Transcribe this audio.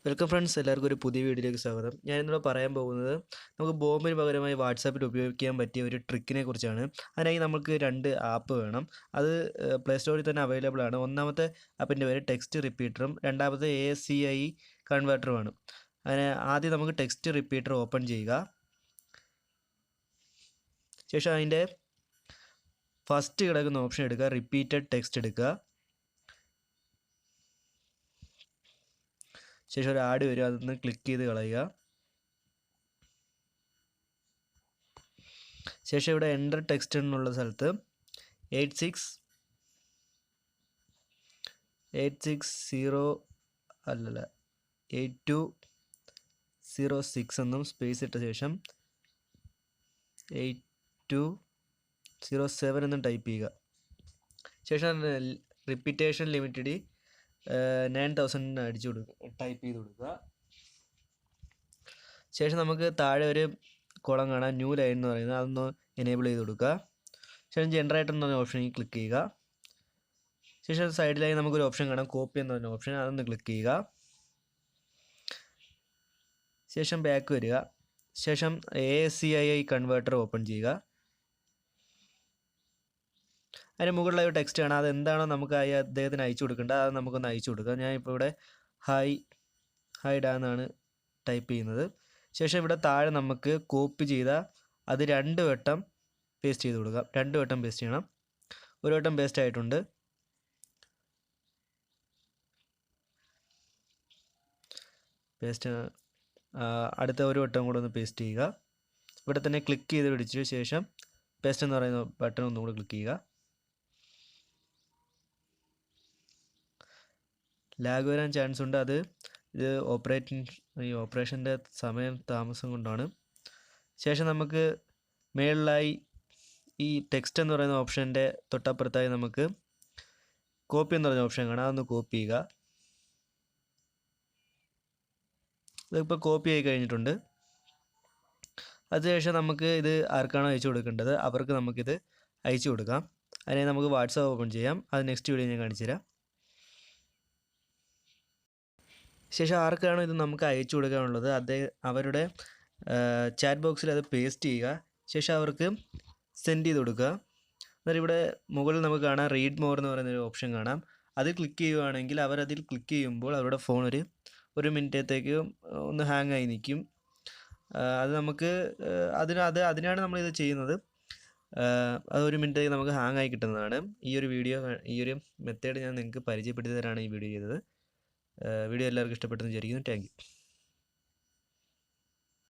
Welcome friends, എല്ലാവർക്കും ഒരു പുതിയ വീഡിയോയിലേക്ക് സ്വാഗതം. ഞാനിന്നിവിടെ പറയാൻ പോകുന്നത് നമുക്ക് ബോംബിന് പകരമായി വാട്സാപ്പിൽ ഉപയോഗിക്കാൻ പറ്റിയ ഒരു ട്രിക്കിനെ കുറിച്ചാണ്. അതിനായി നമുക്ക് രണ്ട് ആപ്പ് വേണം. അത് പ്ലേ സ്റ്റോറിൽ തന്നെ അവൈലബിൾ ആണ്. ഒന്നാമത്തെ ആപ്പിൻ്റെ പേര് ടെക്സ്റ്റ് റിപ്പീറ്ററും രണ്ടാമത്തെ ASCII കൺവേർട്ടറുമാണ്. അതിന് ആദ്യം നമുക്ക് ടെക്സ്റ്റ് റിപ്പീറ്റർ ഓപ്പൺ ചെയ്യുക. ശേഷം അതിൻ്റെ ഫസ്റ്റ് കിടക്കുന്ന ഓപ്ഷൻ എടുക്കുക, റിപ്പീറ്റഡ് ടെക്സ്റ്റ് എടുക്കുക. ശേഷം ഒരു ആഡ് വരും, അതൊന്ന് ക്ലിക്ക് ചെയ്ത് കളയുക. ശേഷം ഇവിടെ എൻ്റർ ടെക്സ്റ്റ് എന്നുള്ള സ്ഥലത്ത് 8206 എന്നും സ്പേസ് ഇട്ട ശേഷം 8207 എന്നും ടൈപ്പ് ചെയ്യുക. ശേഷം റിപ്പീറ്റേഷൻ ലിമിറ്റഡ് 9000 അടിച്ചു കൊടുക്കുക, ടൈപ്പ് ചെയ്ത് കൊടുക്കുക. ശേഷം നമുക്ക് താഴെ ഒരു കോളം കാണാം, ന്യൂ ലൈൻ എന്ന് പറയുന്നത്, അതൊന്ന് എനേബിൾ ചെയ്ത് കൊടുക്കുക. ശേഷം ജനറേറ്റർ എന്ന് പറഞ്ഞ ഓപ്ഷനിൽ ക്ലിക്ക് ചെയ്യുക. ശേഷം സൈഡിലായി നമുക്കൊരു ഓപ്ഷൻ കാണാം, കോപ്പി എന്ന് പറഞ്ഞ ഓപ്ഷൻ, അതൊന്ന് ക്ലിക്ക് ചെയ്യുക. ശേഷം ബാക്ക് വരിക. ശേഷം ASCII കൺവേർട്ടർ ഓപ്പൺ ചെയ്യുക. അതിന് മുകളിലായി ഒരു ടെക്സ്റ്റ് കാണാം, അതെന്താണോ നമുക്ക് അദ്ദേഹത്തിന് അയച്ചു കൊടുക്കേണ്ടത് അത് നമുക്കൊന്ന് അയച്ചു കൊടുക്കാം. ഞാനിപ്പോൾ ഇവിടെ ഹായ് ഡാന്നാണ് ടൈപ്പ് ചെയ്യുന്നത്. ശേഷം ഇവിടെ താഴെ നമുക്ക് കോപ്പി ചെയ്ത അത് 2 വട്ടം പേസ്റ്റ് ചെയ്ത് കൊടുക്കാം. 2 വട്ടം പേസ്റ്റ് ചെയ്യണം. ഒരു വട്ടം പേസ്റ്റ് ആയിട്ടുണ്ട്. അടുത്ത ഒരു വട്ടം കൂടെ ഒന്ന് പേസ്റ്റ് ചെയ്യുക. ഇവിടെ തന്നെ ക്ലിക്ക് ചെയ്ത് പിടിച്ച ശേഷം പേസ്റ്റ് എന്ന് പറയുന്ന ബട്ടൺ ഒന്നുകൂടെ ക്ലിക്ക് ചെയ്യുക. ലാഗ് വരാൻ ചാൻസ് ഉണ്ട്, ഇത് ഓപ്പറേഷൻ്റെ സമയം താമസം കൊണ്ടാണ്. ശേഷം നമുക്ക് മേളിലായി ഈ ടെക്സ്റ്റ് എന്ന് പറയുന്ന ഓപ്ഷൻ്റെ തൊട്ടപ്പുറത്തായി നമുക്ക് കോപ്പി എന്ന് പറയുന്ന ഓപ്ഷൻ കാണാം, അതൊന്ന് കോപ്പി ചെയ്യുക. ഇതിപ്പോൾ കോപ്പി ആയി കഴിഞ്ഞിട്ടുണ്ട്. അതിനുശേഷം നമുക്ക് ഇത് ആർക്കാണോ അയച്ചു കൊടുക്കേണ്ടത് അവർക്ക് നമുക്കിത് അയച്ചു കൊടുക്കാം. അതിനെ നമുക്ക് വാട്സാപ്പ് ഓപ്പൺ ചെയ്യാം. അത് നെക്സ്റ്റ് വീഡിയോ ഞാൻ കാണിച്ചു തരാം. ശേഷം ആർക്കാണോ ഇത് നമുക്ക് അയച്ചു കൊടുക്കാനുള്ളത് അവരുടെ ചാറ്റ് ബോക്സിൽ അത് പേസ്റ്റ് ചെയ്യുക. ശേഷം അവർക്ക് സെൻഡ് ചെയ്ത് കൊടുക്കുക. എന്നാൽ ഇവിടെ മുകളിൽ നമുക്ക് കാണാം റീഡ് മോർ എന്ന് പറയുന്നൊരു ഓപ്ഷൻ കാണാം. അത് ക്ലിക്ക് ചെയ്യുകയാണെങ്കിൽ അവരതിൽ ക്ലിക്ക് ചെയ്യുമ്പോൾ അവരുടെ ഫോൺ ഒരു മിനിറ്റത്തേക്ക് ഒന്ന് ഹാങ് ആയി നിൽക്കും. അത് നമുക്ക് അതിനാണ് നമ്മളിത് ചെയ്യുന്നത്. അത് ഒരു മിനിറ്റേക്ക് നമുക്ക് ഹാങ് ആയി കിട്ടുന്നതാണ്. ഈ ഒരു മെത്തേഡ് ഞാൻ നിങ്ങൾക്ക് പരിചയപ്പെടുത്തി തരാനാണ് ഈ വീഡിയോ ചെയ്തത്. വീഡിയോ എല്ലാവർക്കും ഇഷ്ടപ്പെട്ടെന്ന് വിചാരിക്കുന്നു. Thank you.